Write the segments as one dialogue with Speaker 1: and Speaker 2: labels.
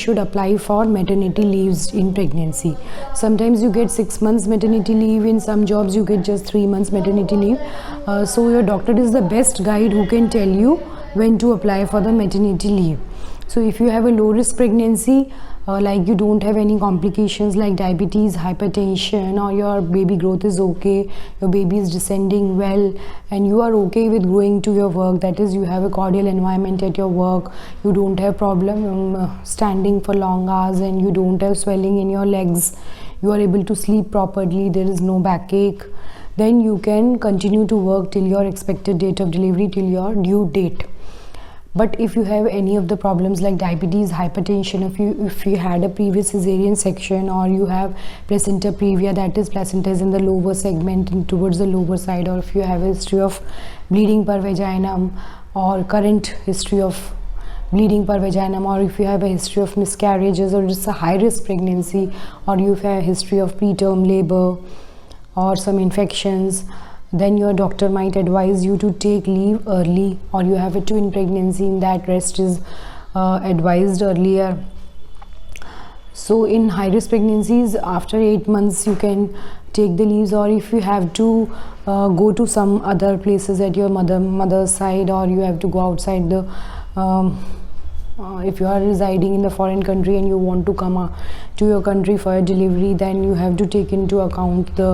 Speaker 1: should apply for maternity leaves in pregnancy. Sometimes you get 6 months maternity leave, in some jobs you get just 3 months maternity leave. So your doctor is the best guide who can tell you when to apply for the maternity leave. So if you have a low risk pregnancy, like you don't have any complications like diabetes, hypertension, or your baby growth is okay, your baby is descending well, and you are okay with going to your work, that is you have a cordial environment at your work, you don't have problem standing for long hours, and you don't have swelling in your legs, you are able to sleep properly, there is no backache, then you can continue to work till your expected date of delivery, till your due date. But if you have any of the problems like diabetes, hypertension, if you had a previous cesarean section, or you have placenta previa, that is placenta is in the lower segment and towards the lower side, or if you have a history of bleeding per vaginum, or current history of bleeding per vaginum, or if you have a history of miscarriages, or just a high risk pregnancy, or you have a history of preterm labor or some infections, then your doctor might advise you to take leave early, or you have a twin pregnancy, in that rest is advised earlier. So in high risk pregnancies, after 8 months you can take the leaves, or if you have to go to some other places at your mother's side, or you have to go outside the if you are residing in the foreign country and you want to come to your country for a delivery, then you have to take into account the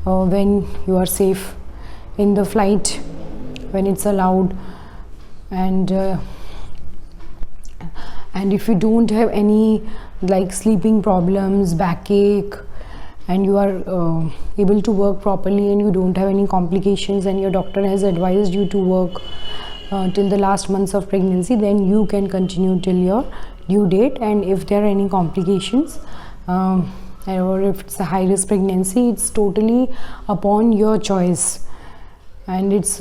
Speaker 1: when you are safe in the flight, when it's allowed, and if you don't have any like sleeping problems, backache, and you are able to work properly, and you don't have any complications, and your doctor has advised you to work till the last months of pregnancy, then you can continue till your due date. And if there are any complications, or if it's a high risk pregnancy, it's totally upon your choice, and it's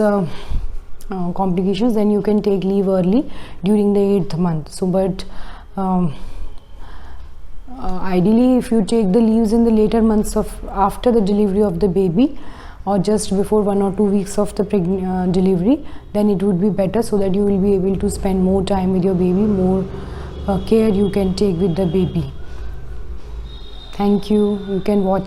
Speaker 1: complications, then you can take leave early during the 8th month. So but ideally, if you take the leaves in the later months of after the delivery of the baby, or just before 1 or 2 weeks of the delivery, then it would be better, so that you will be able to spend more time with your baby, more care you can take with the baby. Thank you. You can watch it.